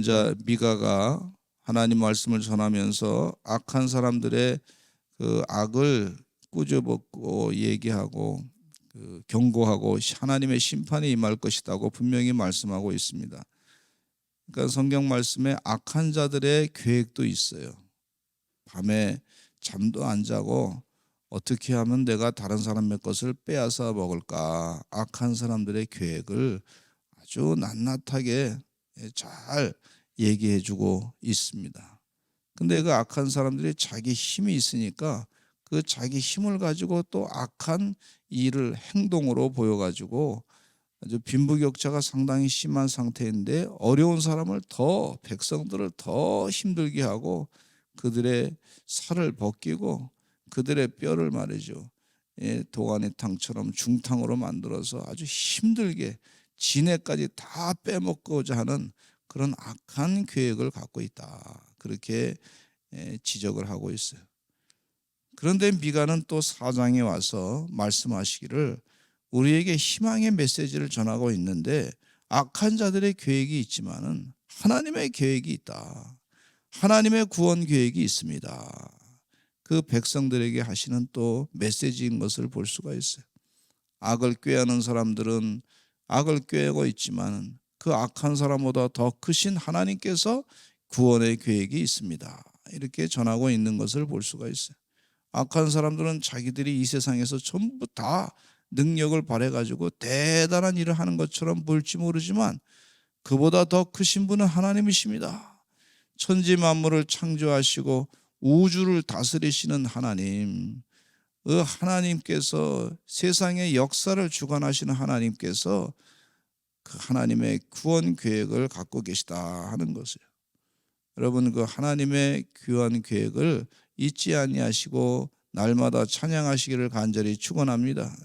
예언자 미가가 하나님 말씀을 전하면서 악한 사람들의 그 악을 꾸짖고 얘기하고 경고하고 하나님의 심판이 임할 것이라고 분명히 말씀하고 있습니다. 그러니까 성경 말씀에 악한 자들의 계획도 있어요. 밤에 잠도 안 자고 어떻게 하면 내가 다른 사람의 것을 빼앗아 먹을까, 악한 사람들의 계획을 아주 낱낱하게 잘 얘기해 주고 있습니다. 근데 그 악한 사람들이 자기 힘이 있으니까 그 자기 힘을 가지고 또 악한 일을 행동으로 보여가지고 아주 빈부격차가 상당히 심한 상태인데 어려운 사람을 더, 백성들을 더 힘들게 하고 그들의 살을 벗기고 그들의 뼈를 말이죠, 도가니탕처럼 중탕으로 만들어서 아주 힘들게 진해까지 다 빼먹고자 하는 그런 악한 계획을 갖고 있다, 그렇게 지적을 하고 있어요. 그런데 미가는 또 4장에 와서 말씀하시기를 우리에게 희망의 메시지를 전하고 있는데 악한 자들의 계획이 있지만은 하나님의 계획이 있다. 하나님의 구원 계획이 있습니다. 그 백성들에게 하시는 또 메시지인 것을 볼 수가 있어요. 악을 꾀하는 사람들은 악을 꾀하고 있지만 그 악한 사람보다 더 크신 하나님께서 구원의 계획이 있습니다. 이렇게 전하고 있는 것을 볼 수가 있어요. 악한 사람들은 자기들이 이 세상에서 전부 다 능력을 발휘해가지고 대단한 일을 하는 것처럼 보일지 모르지만 그보다 더 크신 분은 하나님이십니다. 천지 만물을 창조하시고 우주를 다스리시는 하나님, 그 하나님께서 세상의 역사를 주관하시는 하나님께서 그 하나님의 구원 계획을 갖고 계시다 하는 것이에요. 여러분, 그 하나님의 구원 계획을 잊지 아니하시고 날마다 찬양하시기를 간절히 축원합니다.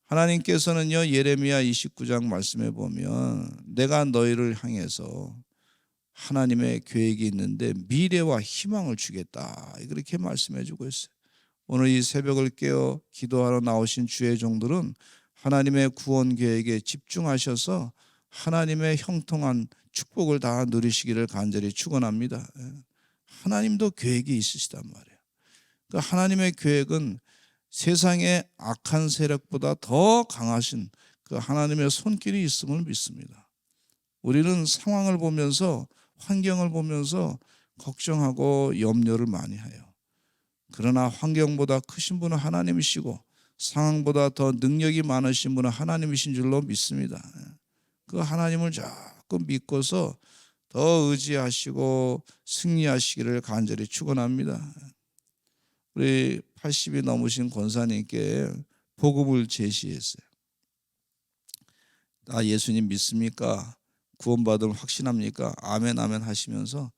하나님께서는요, 예레미야 29장 말씀에 보면 내가 너희를 향해서 하나님의 계획이 있는데 미래와 희망을 주겠다, 그렇게 말씀해 주고 있어요. 오늘 이 새벽을 깨어 기도하러 나오신 주의 종들은 하나님의 구원 계획에 집중하셔서 하나님의 형통한 축복을 다 누리시기를 간절히 축원합니다. 하나님도 계획이 있으시단 말이에요. 그 하나님의 계획은 세상의 악한 세력보다 더 강하신 그 하나님의 손길이 있음을 믿습니다. 우리는 상황을 보면서, 환경을 보면서 걱정하고 염려를 많이 해요. 그러나 환경보다 크신 분은 하나님이시고 상황보다 더 능력이 많으신 분은 하나님이신 줄로 믿습니다. 그 하나님을 자꾸 믿고서 더 의지하시고 승리하시기를 간절히 축원합니다. 우리 80이 넘으신 권사님께 복음을 제시했어요. 나 예수님 믿습니까? 구원받음을 확신합니까? 아멘 아멘 하시면서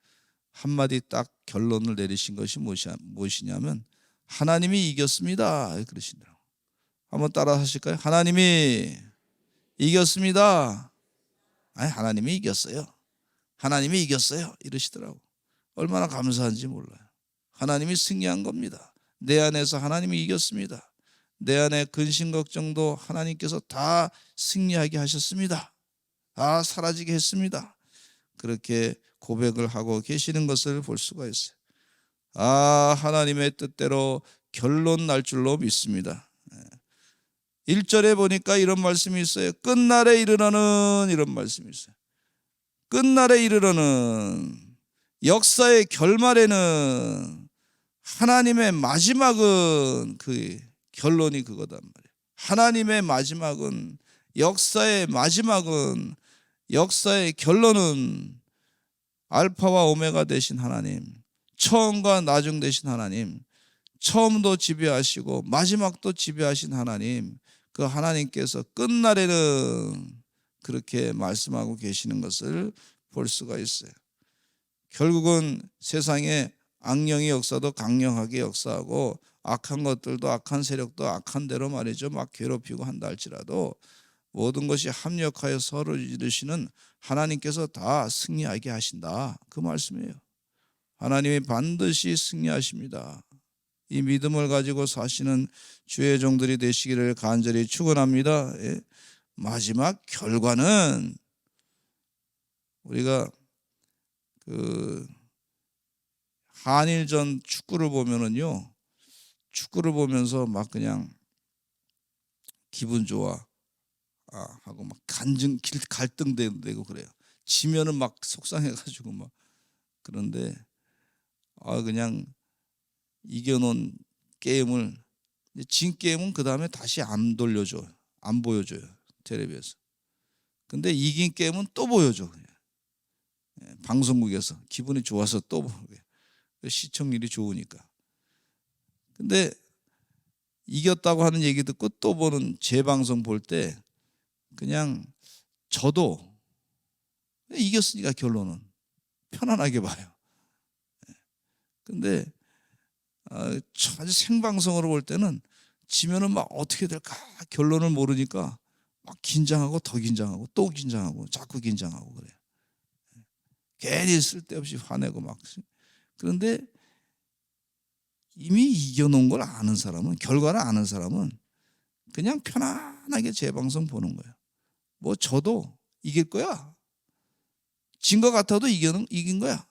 한마디 딱 결론을 내리신 것이 무엇이냐면 하나님이 이겼습니다, 그러시더라고요. 한번 따라 하실까요? 하나님이 이겼습니다. 아니, 하나님이 이겼어요. 하나님이 이겼어요, 이러시더라고요. 얼마나 감사한지 몰라요. 하나님이 승리한 겁니다. 내 안에서 하나님이 이겼습니다. 내 안에 근심 걱정도 하나님께서 다 승리하게 하셨습니다. 다 사라지게 했습니다. 그렇게 고백을 하고 계시는 것을 볼 수가 있어요. 하나님의 뜻대로 결론 날 줄로 믿습니다. 1절에 보니까 이런 말씀이 있어요. 끝날에 이르러는, 이런 말씀이 있어요. 끝날에 이르러는, 역사의 결말에는 하나님의 마지막은, 그 결론이 그거단 말이에요. 하나님의 마지막은, 역사의 마지막은, 역사의 결론은 알파와 오메가 되신 하나님, 처음과 나중 되신 하나님, 처음도 지배하시고 마지막도 지배하신 하나님, 그 하나님께서 끝날에는 그렇게 말씀하고 계시는 것을 볼 수가 있어요. 결국은 세상의 악령의 역사도 강력하게 역사하고 악한 것들도, 악한 세력도 악한 대로 말이죠, 막 괴롭히고 한다 할지라도 모든 것이 합력하여 서로 이루시는 하나님께서 다 승리하게 하신다, 그 말씀이에요. 하나님이 반드시 승리하십니다. 이 믿음을 가지고 사시는 주의 종들이 되시기를 간절히 축원합니다. 마지막 결과는 우리가 그 한일전 축구를 보면은요, 축구를 보면서 막 그냥 기분 좋아 하고 막 갈등되고 그래요. 지면은 막 속상해가지고 막. 그런데 그냥 이겨놓은 게임을, 진 게임은 그 다음에 다시 안 돌려줘, 안 보여줘요, 텔레비에서. 근데 이긴 게임은 또 보여줘, 방송국에서. 기분이 좋아서 또 보게. 시청률이 좋으니까. 근데 이겼다고 하는 얘기 듣고 또 보는 재방송 볼 때 그냥 저도 이겼으니까 결론은 편안하게 봐요. 근데 아주 생방송으로 볼 때는 지면은 막 어떻게 될까 결론을 모르니까 막 긴장하고 더 긴장하고 또 긴장하고 자꾸 긴장하고 그래요. 괜히 쓸데없이 화내고 막. 그런데 이미 이겨놓은 걸 아는 사람은, 결과를 아는 사람은 그냥 편안하게 재방송 보는 거예요. 뭐 저도 이길 거야. 진 것 같아도 이긴 거야.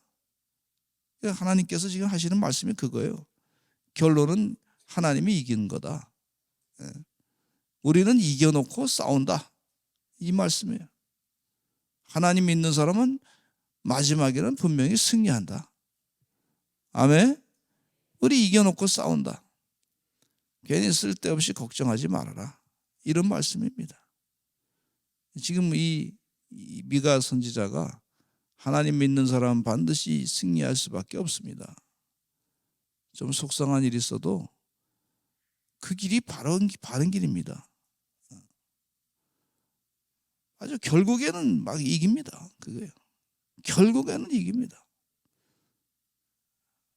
하나님께서 지금 하시는 말씀이 그거예요. 결론은 하나님이 이기는 거다. 우리는 이겨놓고 싸운다, 이 말씀이에요. 하나님 믿는 사람은 마지막에는 분명히 승리한다. 아멘. 우리 이겨놓고 싸운다. 괜히 쓸데없이 걱정하지 말아라, 이런 말씀입니다. 지금 이 미가 선지자가 하나님 믿는 사람은 반드시 승리할 수밖에 없습니다. 좀 속상한 일이 있어도 그 길이 바른 길입니다. 아주 결국에는 막 이깁니다. 그거예요. 결국에는 이깁니다.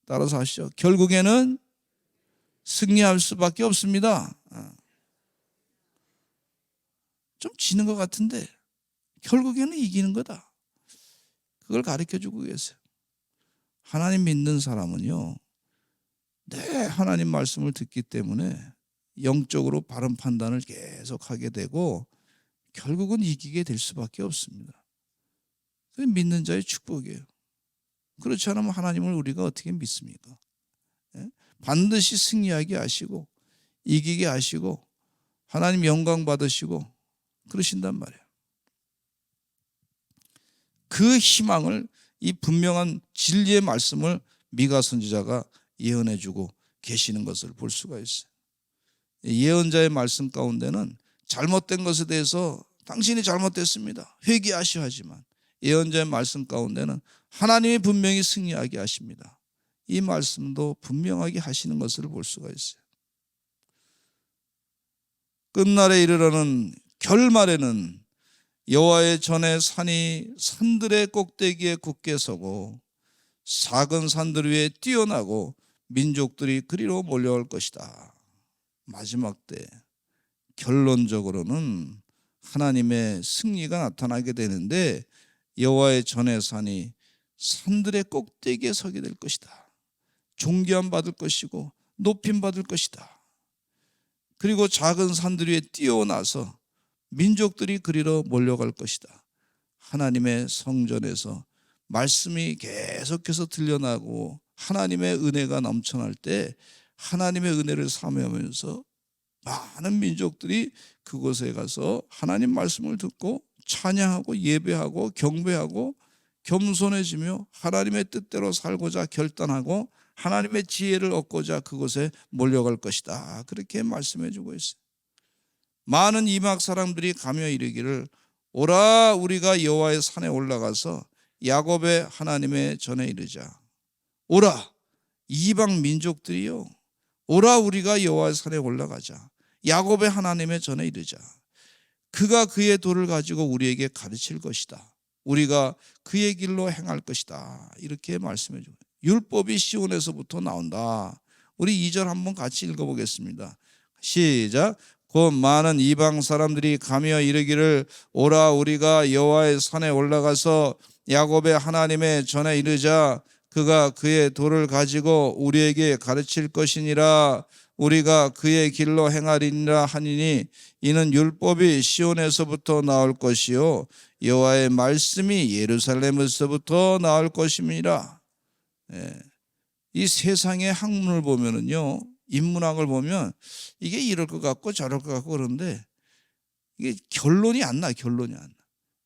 따라서 하시죠. 결국에는 승리할 수밖에 없습니다. 좀 지는 것 같은데 결국에는 이기는 거다. 그걸 가르쳐주고 계세요. 하나님 믿는 사람은요, 하나님 말씀을 듣기 때문에 영적으로 바른 판단을 계속 하게 되고 결국은 이기게 될 수밖에 없습니다. 그게 믿는 자의 축복이에요. 그렇지 않으면 하나님을 우리가 어떻게 믿습니까? 반드시 승리하게 하시고 이기게 하시고 하나님 영광 받으시고 그러신단 말이에요. 그 희망을, 이 분명한 진리의 말씀을 미가 선지자가 예언해주고 계시는 것을 볼 수가 있어요. 예언자의 말씀 가운데는 잘못된 것에 대해서 당신이 잘못됐습니다, 회개하셔야 하지만, 예언자의 말씀 가운데는 하나님이 분명히 승리하게 하십니다, 이 말씀도 분명하게 하시는 것을 볼 수가 있어요. 끝날에 이르러는 결말에는 여호와의 전에 산이 산들의 꼭대기에 굳게 서고 작은 산들 위에 뛰어나고 민족들이 그리로 몰려올 것이다. 마지막 때 결론적으로는 하나님의 승리가 나타나게 되는데 여호와의 전의 산이 산들의 꼭대기에 서게 될 것이다. 존귀함 받을 것이고 높임 받을 것이다. 그리고 작은 산들 위에 뛰어나서 민족들이 그리로 몰려갈 것이다. 하나님의 성전에서 말씀이 계속해서 들려나고 하나님의 은혜가 넘쳐날 때 하나님의 은혜를 사모하면서 많은 민족들이 그곳에 가서 하나님 말씀을 듣고 찬양하고 예배하고 경배하고 겸손해지며 하나님의 뜻대로 살고자 결단하고 하나님의 지혜를 얻고자 그곳에 몰려갈 것이다. 그렇게 말씀해 주고 있어요. 많은 이방 사람들이 가며 이르기를 오라 우리가 여호와의 산에 올라가서 야곱의 하나님의 전에 이르자. 오라, 이방 민족들이요, 오라 우리가 여호와의 산에 올라가자. 야곱의 하나님의 전에 이르자. 그가 그의 도를 가지고 우리에게 가르칠 것이다. 우리가 그의 길로 행할 것이다. 이렇게 말씀해 주고, 율법이 시온에서부터 나온다. 우리 2절 한번 같이 읽어보겠습니다. 시작. 곧 많은 이방 사람들이 가며 이르기를 오라 우리가 여호와의 산에 올라가서 야곱의 하나님의 전에 이르자. 그가 그의 도를 가지고 우리에게 가르칠 것이니라. 우리가 그의 길로 행하리니라 하니니 이는 율법이 시온에서부터 나올 것이요 여호와의 말씀이 예루살렘에서부터 나올 것임이라. 이 세상의 학문을 보면은요, 인문학을 보면 이게 이럴 것 같고 저럴 것 같고 그런데 이게 결론이 안 나.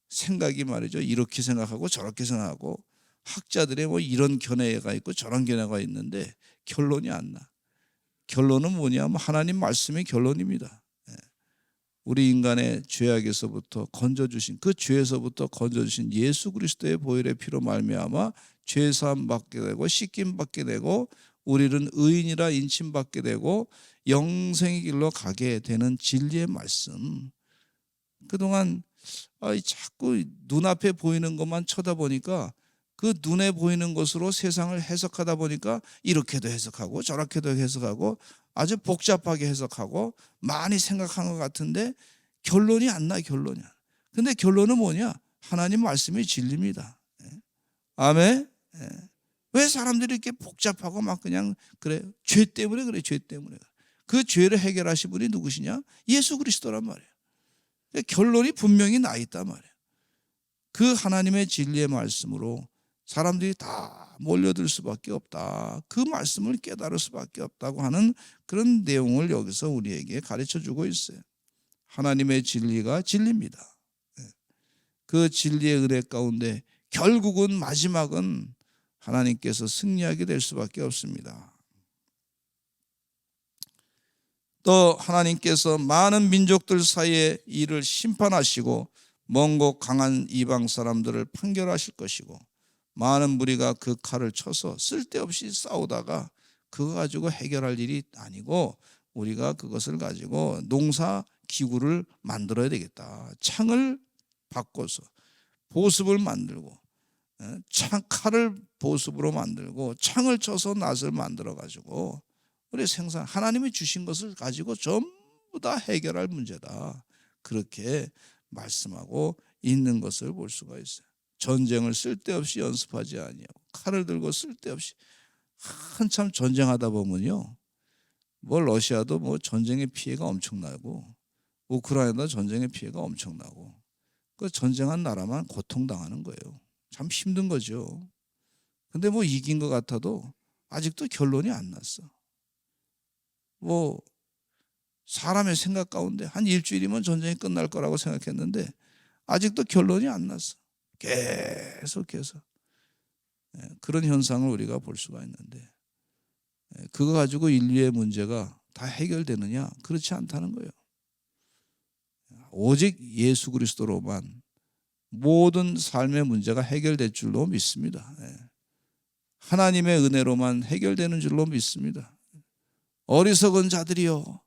생각이 말이죠, 이렇게 생각하고 저렇게 생각하고 학자들의 뭐 이런 견해가 있고 저런 견해가 있는데 결론이 안 나. 결론은 뭐냐면 하나님 말씀이 결론입니다. 우리 인간의 죄악에서부터 건져주신, 그 죄에서부터 건져주신 예수 그리스도의 보혈의 피로 말미암아 죄사함 받게 되고 씻김 받게 되고 우리는 의인이라 인침 받게 되고 영생의 길로 가게 되는 진리의 말씀. 그동안 자꾸 눈앞에 보이는 것만 쳐다보니까 그 눈에 보이는 것으로 세상을 해석하다 보니까 이렇게도 해석하고 저렇게도 해석하고 아주 복잡하게 해석하고 많이 생각한 것 같은데 결론이 안 나. 근데 결론은 뭐냐? 하나님 말씀이 진리입니다. 아멘. 왜 사람들이 이렇게 복잡하고 막 그냥 그래? 죄 때문에 그래. 죄 때문에. 그 죄를 해결하신 분이 누구시냐? 예수 그리스도란 말이에요. 결론이 분명히 나 있단 말이에요. 그 하나님의 진리의 말씀으로 사람들이 다 몰려들 수밖에 없다. 그 말씀을 깨달을 수밖에 없다고 하는 그런 내용을 여기서 우리에게 가르쳐주고 있어요. 하나님의 진리가 진리입니다. 그 진리의 은혜 가운데 결국은 마지막은 하나님께서 승리하게 될 수밖에 없습니다. 또 하나님께서 많은 민족들 사이에 이를 심판하시고 먼 곳 강한 이방 사람들을 판결하실 것이고 많은 무리가 그 칼을 쳐서 쓸데없이 싸우다가 그거 가지고 해결할 일이 아니고 우리가 그것을 가지고 농사 기구를 만들어야 되겠다. 창을 바꿔서 보습을 만들고 칼을 보습으로 만들고 창을 쳐서 낫을 만들어 가지고 우리 생산, 하나님이 주신 것을 가지고 전부 다 해결할 문제다. 그렇게 말씀하고 있는 것을 볼 수가 있어요. 전쟁을 쓸데없이 연습하지 아니하고 칼을 들고 쓸데없이 한참 전쟁하다 보면요, 뭐 러시아도 뭐 전쟁의 피해가 엄청나고 우크라이나도 전쟁의 피해가 엄청나고 그 전쟁한 나라만 고통당하는 거예요. 참 힘든 거죠. 근데 뭐 이긴 것 같아도 아직도 결론이 안 났어. 뭐 사람의 생각 가운데 한 일주일이면 전쟁이 끝날 거라고 생각했는데 아직도 결론이 안 났어. 계속해서 그런 현상을 우리가 볼 수가 있는데 그거 가지고 인류의 문제가 다 해결되느냐? 그렇지 않다는 거예요. 오직 예수 그리스도로만 모든 삶의 문제가 해결될 줄로 믿습니다. 하나님의 은혜로만 해결되는 줄로 믿습니다. 어리석은 자들이여,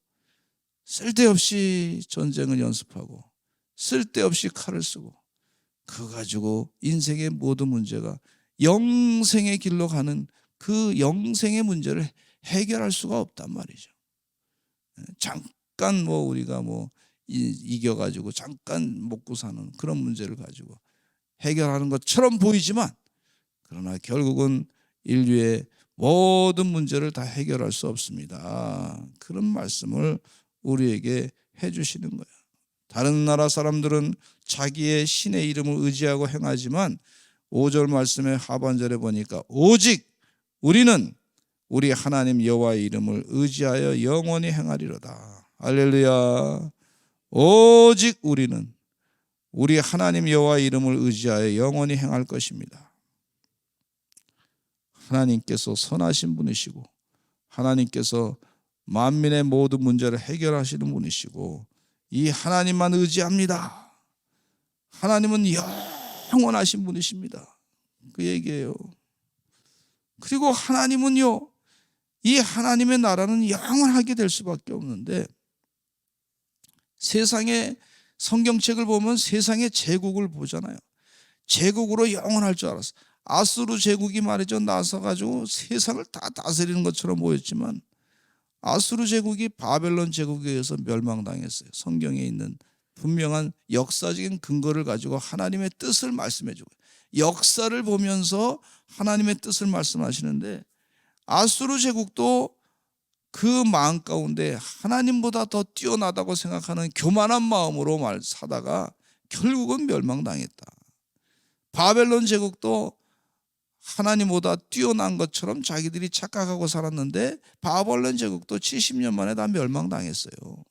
쓸데없이 전쟁을 연습하고 쓸데없이 칼을 쓰고 그거 가지고 인생의 모든 문제가 영생의 길로 가는 그 영생의 문제를 해결할 수가 없단 말이죠. 잠깐 뭐 우리가 뭐 이겨가지고 잠깐 먹고 사는 그런 문제를 가지고 해결하는 것처럼 보이지만 그러나 결국은 인류의 모든 문제를 다 해결할 수 없습니다. 그런 말씀을 우리에게 해주시는 거예요. 다른 나라 사람들은 자기의 신의 이름을 의지하고 행하지만 5절 말씀의 하반절에 보니까 오직 우리는 우리 하나님 여호와의 이름을 의지하여 영원히 행하리로다. 할렐루야. 오직 우리는 우리 하나님 여호와의 이름을 의지하여 영원히 행할 것입니다. 하나님께서 선하신 분이시고 하나님께서 만민의 모든 문제를 해결하시는 분이시고 이 하나님만 의지합니다. 하나님은 영원하신 분이십니다. 그 얘기예요. 그리고 하나님은요, 이 하나님의 나라는 영원하게 될 수밖에 없는데 세상의 성경책을 보면 세상의 제국을 보잖아요. 제국으로 영원할 줄 알았어. 아수르 제국이 말이죠, 나서가지고 세상을 다 다스리는 것처럼 보였지만 아수르 제국이 바벨론 제국에 의해서 멸망당했어요. 성경에 있는 분명한 역사적인 근거를 가지고 하나님의 뜻을 말씀해주고 역사를 보면서 하나님의 뜻을 말씀하시는데 아수르 제국도 그 마음 가운데 하나님보다 더 뛰어나다고 생각하는 교만한 마음으로 사다가 결국은 멸망당했다. 바벨론 제국도 하나님보다 뛰어난 것처럼 자기들이 착각하고 살았는데 바벨론 제국도 70년 만에 다 멸망당했어요.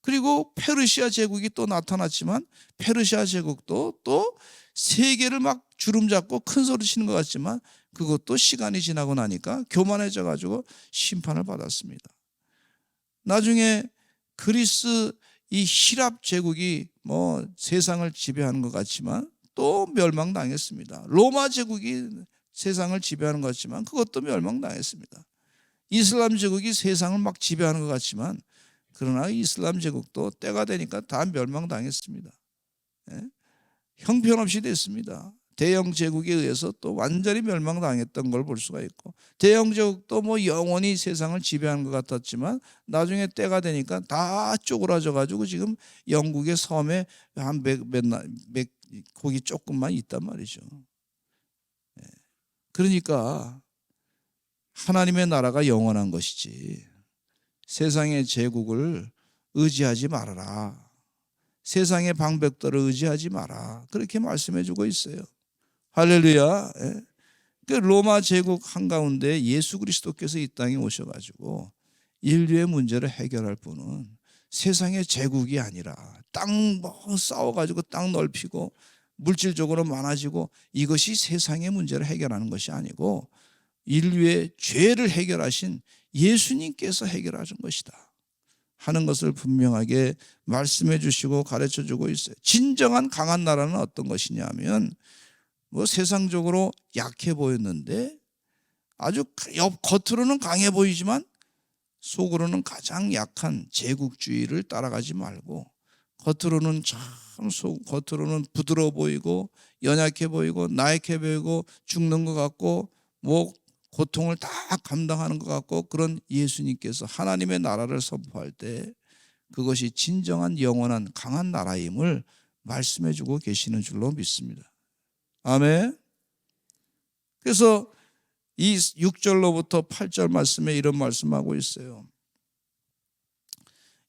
그리고 페르시아 제국이 또 나타났지만 페르시아 제국도 또 세계를 막 주름잡고 큰 소리 치는 것 같지만 그것도 시간이 지나고 나니까 교만해져 가지고 심판을 받았습니다. 나중에 그리스 이 히랍 제국이 뭐 세상을 지배하는 것 같지만 또 멸망당했습니다. 로마 제국이 세상을 지배하는 것 같지만 그것도 멸망당했습니다. 이슬람 제국이 세상을 막 지배하는 것 같지만 그러나 이슬람 제국도 때가 되니까 다 멸망당했습니다. 형편없이 됐습니다. 대영 제국에 의해서 또 완전히 멸망당했던 걸 볼 수가 있고, 대영 제국도 뭐 영원히 세상을 지배하는 것 같았지만 나중에 때가 되니까 다 쪼그라져 가지고 지금 영국의 섬에 한 거기 조금만 있단 말이죠. 그러니까 하나님의 나라가 영원한 것이지 세상의 제국을 의지하지 말아라. 세상의 방백들을 의지하지 마라. 그렇게 말씀해 주고 있어요. 할렐루야. 그 로마 제국 한가운데 예수 그리스도께서 이 땅에 오셔가지고 인류의 문제를 해결할 분은 세상의 제국이 아니라 땅 뭐 싸워가지고 땅 넓히고 물질적으로 많아지고 이것이 세상의 문제를 해결하는 것이 아니고 인류의 죄를 해결하신 예수님께서 해결하신 것이다 하는 것을 분명하게 말씀해 주시고 가르쳐 주고 있어요. 진정한 강한 나라는 어떤 것이냐면 뭐 세상적으로 약해 보였는데 아주 겉으로는 강해 보이지만 속으로는 가장 약한 제국주의를 따라가지 말고 겉으로는 겉으로는 부드러워 보이고 연약해 보이고 나약해 보이고 죽는 것 같고 뭐 고통을 다 감당하는 것 같고 그런 예수님께서 하나님의 나라를 선포할 때 그것이 진정한 영원한 강한 나라임을 말씀해 주고 계시는 줄로 믿습니다. 아멘. 그래서 이 6절로부터 8절 말씀에 이런 말씀하고 있어요.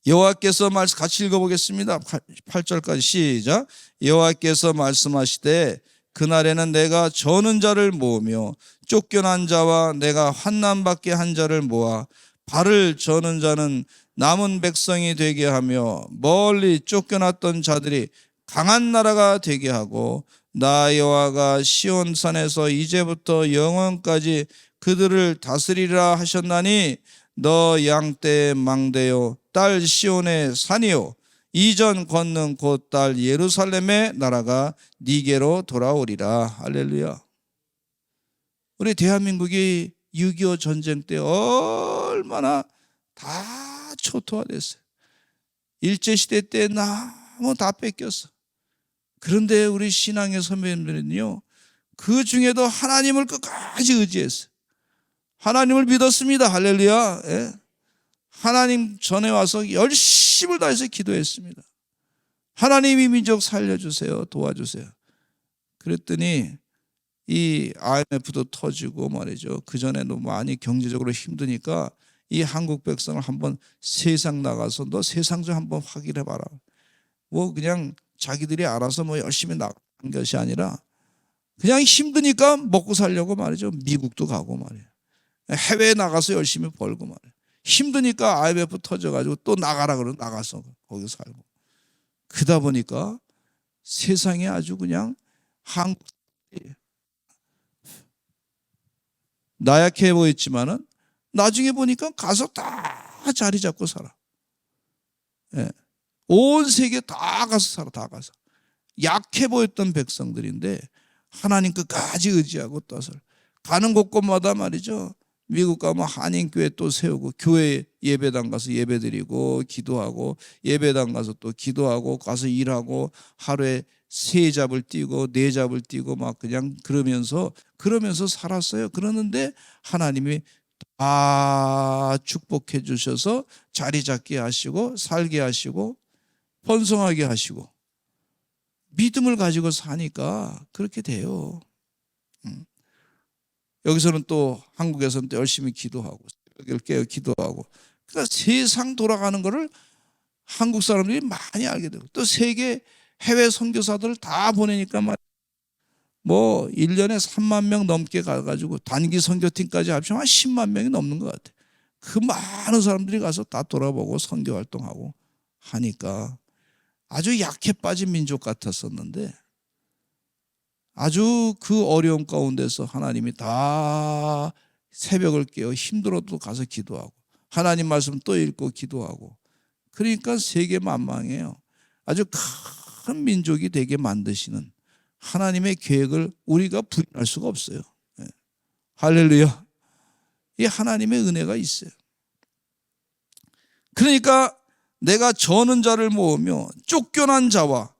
여호와께서 같이 읽어보겠습니다. 8절까지 시작. 여호와께서 말씀하시되 그날에는 내가 저는 자를 모으며 쫓겨난 자와 내가 환난받게 한 자를 모아 발을 저는 자는 남은 백성이 되게 하며 멀리 쫓겨났던 자들이 강한 나라가 되게 하고 나 여호와가 시온산에서 이제부터 영원까지 그들을 다스리라 하셨나니 너 양떼의 망대요 딸 시온의 산이요 이전 걷는 곧 딸 예루살렘의 나라가 니게로 돌아오리라. 할렐루야. 우리 대한민국이 6.25 전쟁 때 얼마나 다 초토화됐어요. 일제시대 때 너무 다 뺏겼어. 그런데 우리 신앙의 선배님들은요 그 중에도 하나님을 끝까지 의지했어요. 하나님을 믿었습니다. 할렐루야. 예. 하나님 전에 와서 열심을 다해서 기도했습니다. 하나님 이 민족 살려주세요. 도와주세요. 그랬더니 이 IMF도 터지고 말이죠. 그전에도 많이 경제적으로 힘드니까 이 한국 백성을 한번 세상 나가서 너 세상 좀 한번 확인해봐라. 뭐 그냥 자기들이 알아서 뭐 열심히 나간 것이 아니라 그냥 힘드니까 먹고 살려고 말이죠. 미국도 가고 말이에요. 해외에 나가서 열심히 벌고 말이에요. 힘드니까 IMF 터져가지고 또 나가라 그러면 나가서 거기 살고. 그러다 보니까 세상에 아주 그냥 한국 나약해 보였지만은 나중에 보니까 가서 다 자리 잡고 살아. 예. 온 세계 다 가서 살아, 다 가서. 약해 보였던 백성들인데 하나님 끝까지 의지하고 떠서 가는 곳곳마다 말이죠. 미국 가면 한인교회 또 세우고 교회 예배당 가서 예배드리고 기도하고 예배당 가서 또 기도하고 가서 일하고 하루에 3잡을 뛰고 4잡을 뛰고 막 그냥 그러면서 살았어요. 그러는데 하나님이 다 축복해 주셔서 자리 잡게 하시고 살게 하시고 번성하게 하시고 믿음을 가지고 사니까 그렇게 돼요. 여기서는 또 한국에서는 또 열심히 기도하고 새벽을 깨어 기도하고. 그러니까 세상 돌아가는 거를 한국 사람들이 많이 알게 되고, 또 세계 해외 선교사들 다 보내니까 뭐 1년에 3만 명 넘게 가가지고 단기 선교팀까지 합치면 한 10만 명이 넘는 것 같아요. 그 많은 사람들이 가서 다 돌아보고 선교 활동하고 하니까 아주 약해 빠진 민족 같았었는데, 아주 그 어려움 가운데서 하나님이 다 새벽을 깨어 힘들어도 가서 기도하고 하나님 말씀 또 읽고 기도하고, 그러니까 세계 만망이에요. 아주 큰 민족이 되게 만드시는 하나님의 계획을 우리가 부인할 수가 없어요. 할렐루야. 이 하나님의 은혜가 있어요. 그러니까 내가 저는 자를 모으며 쫓겨난 자와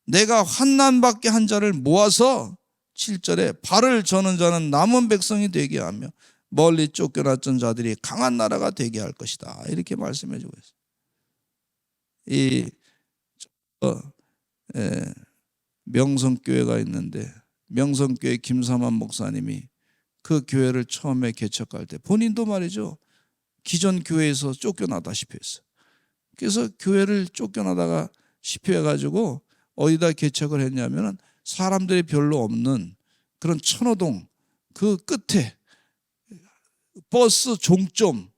내가 환난받게 한 자를 모아서 7절에 발을 저는 자는 남은 백성이 되게 하며 멀리 쫓겨났던 자들이 강한 나라가 되게 할 것이다. 이렇게 말씀해 주고 있어요. 명성교회가 있는데 명성교회 김삼환 목사님이 그 교회를 처음에 개척할 때 본인도 말이죠, 기존 교회에서 쫓겨나다시피 했어요. 그래서 교회를 쫓겨나다시피 해가지고 어디다 개척을 했냐면은 사람들이 별로 없는 그런 천호동 그 끝에 버스 종점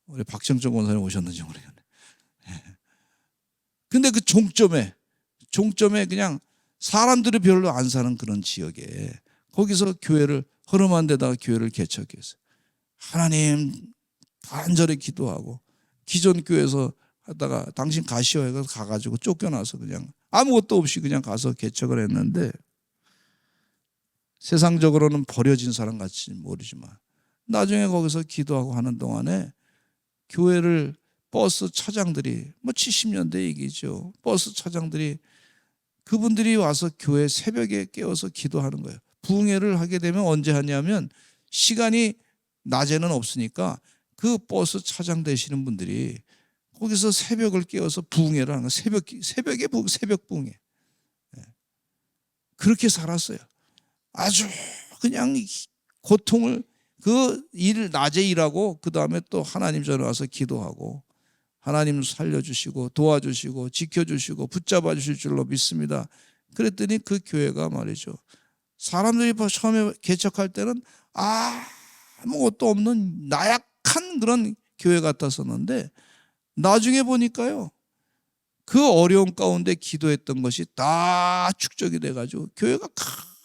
우리 박정정 권사님 오셨는지 모르겠네. 근데 그 종점에 그냥 사람들이 별로 안 사는 그런 지역에 거기서 교회를, 허름한 데다가 교회를 개척했어요. 하나님 간절히 기도하고 기존 교회에서 하다가 당신 가시오 해서 가가지고 쫓겨나서 그냥 아무것도 없이 그냥 가서 개척을 했는데, 세상적으로는 버려진 사람 같이 모르지만 나중에 거기서 기도하고 하는 동안에 교회를 버스 차장들이, 뭐 70년대 얘기죠, 버스 차장들이 그분들이 와서 교회 새벽에 깨워서 기도하는 거예요. 부흥회를 하게 되면 언제 하냐면 시간이 낮에는 없으니까 그 버스 차장 되시는 분들이 거기서 새벽을 깨워서 부흥회를 하는 거예요. 새벽 부흥회. 그렇게 살았어요. 아주 그냥 고통을, 그 일 낮에 일하고 그 다음에 또 하나님 전에 와서 기도하고 하나님 살려주시고 도와주시고 지켜주시고 붙잡아 주실 줄로 믿습니다. 그랬더니 그 교회가 말이죠, 사람들이 처음에 개척할 때는 아무것도 없는 나약한 그런 교회 같았었는데 나중에 보니까요, 그 어려움 가운데 기도했던 것이 다 축적이 돼가지고 교회가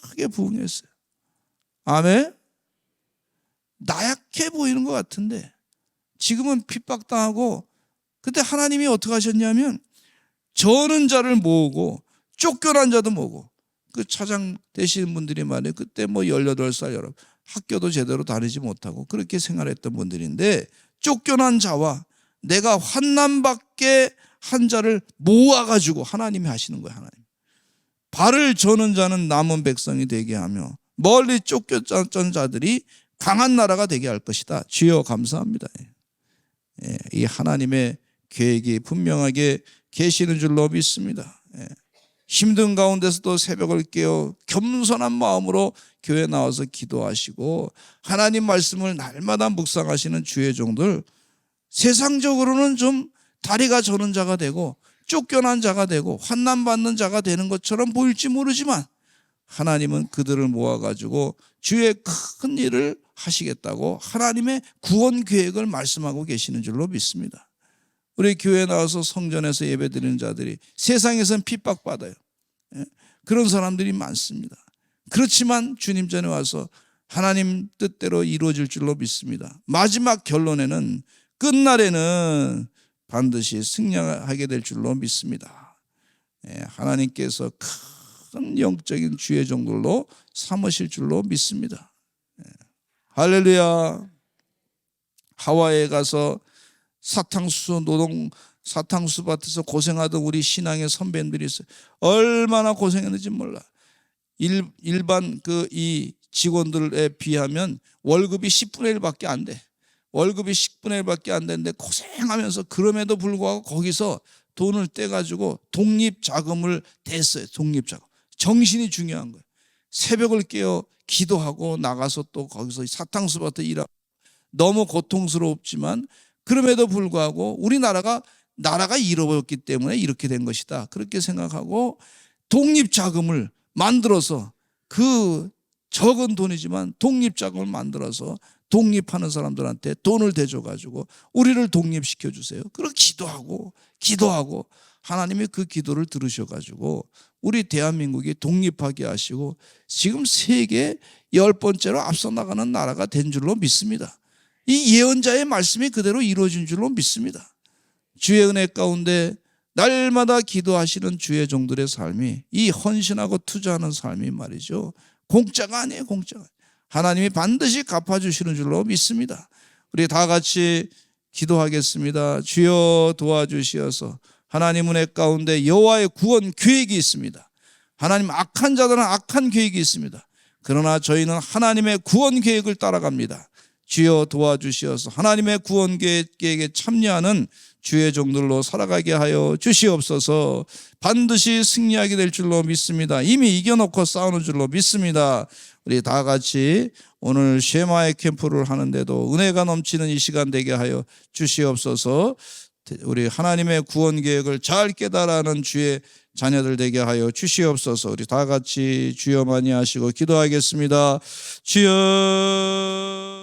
크게 부흥했어요. 아멘. 나약해 보이는 것 같은데 지금은 핍박당하고, 그때 하나님이 어떻게 하셨냐면 저는 자를 모으고 쫓겨난 자도 모으고, 그 차장 되시는 분들이 말이에요, 그때 뭐 18살 여러분 학교도 제대로 다니지 못하고 그렇게 생활했던 분들인데, 쫓겨난 자와 내가 환난받게 한 자를 모아가지고 하나님이 하시는 거예요. 하나님 발을 저는 자는 남은 백성이 되게 하며 멀리 쫓겨난 자들이 강한 나라가 되게 할 것이다. 주여 감사합니다. 이 하나님의 계획이 분명하게 계시는 줄로 믿습니다. 힘든 가운데서도 새벽을 깨어 겸손한 마음으로 교회 나와서 기도하시고 하나님 말씀을 날마다 묵상하시는 주의 종들, 세상적으로는 좀 다리가 저는 자가 되고 쫓겨난 자가 되고 환난받는 자가 되는 것처럼 보일지 모르지만 하나님은 그들을 모아가지고 주의 큰 일을 하시겠다고 하나님의 구원 계획을 말씀하고 계시는 줄로 믿습니다. 우리 교회에 나와서 성전에서 예배드리는 자들이 세상에서는 핍박받아요. 그런 사람들이 많습니다. 그렇지만 주님 전에 와서 하나님 뜻대로 이루어질 줄로 믿습니다. 마지막 결론에는, 끝날에는 반드시 승리하게 될 줄로 믿습니다. 하나님께서 큰 영적인 주의 종들로 삼으실 줄로 믿습니다. 할렐루야. 하와이에 가서 사탕수수 밭에서 고생하던 우리 신앙의 선배님들이 있어요. 얼마나 고생했는지 몰라. 일반 이 직원들에 비하면 월급이 10분의 1밖에 안 돼. 월급이 10분의 1밖에 안 되는데 고생하면서, 그럼에도 불구하고 거기서 돈을 떼가지고 독립자금을 댔어요. 독립자금. 정신이 중요한 거예요. 새벽을 깨어 기도하고 나가서 또 거기서 사탕수밭에 일하고 너무 고통스럽지만 그럼에도 불구하고 우리나라가 잃어버렸기 때문에 이렇게 된 것이다. 그렇게 생각하고 독립자금을 만들어서 그 적은 돈이지만 독립자금을 만들어서 독립하는 사람들한테 돈을 대줘가지고 우리를 독립시켜 주세요. 그렇게 기도하고 하나님이 그 기도를 들으셔가지고 우리 대한민국이 독립하게 하시고 지금 세계 10번째로 앞서 나가는 나라가 된 줄로 믿습니다. 이 예언자의 말씀이 그대로 이루어진 줄로 믿습니다. 주의 은혜 가운데 날마다 기도하시는 주의 종들의 삶이 이 헌신하고 투자하는 삶이 말이죠. 공짜가 아니에요. 공짜가. 하나님이 반드시 갚아주시는 줄로 믿습니다. 우리 다 같이 기도하겠습니다. 주여 도와주시어서 하나님 은혜 가운데 여호와의 구원 계획이 있습니다. 하나님 악한 자들은 악한 계획이 있습니다. 그러나 저희는 하나님의 구원 계획을 따라갑니다. 주여 도와주시어서 하나님의 구원 계획에 참여하는 주의 종들로 살아가게 하여 주시옵소서. 반드시 승리하게 될 줄로 믿습니다. 이미 이겨놓고 싸우는 줄로 믿습니다. 우리 다 같이 오늘 쉐마의 캠프를 하는데도 은혜가 넘치는 이 시간 되게 하여 주시옵소서. 우리 하나님의 구원 계획을 잘 깨달아는 주의 자녀들 되게 하여 주시옵소서. 우리 다 같이 주여 많이 하시고 기도하겠습니다. 주여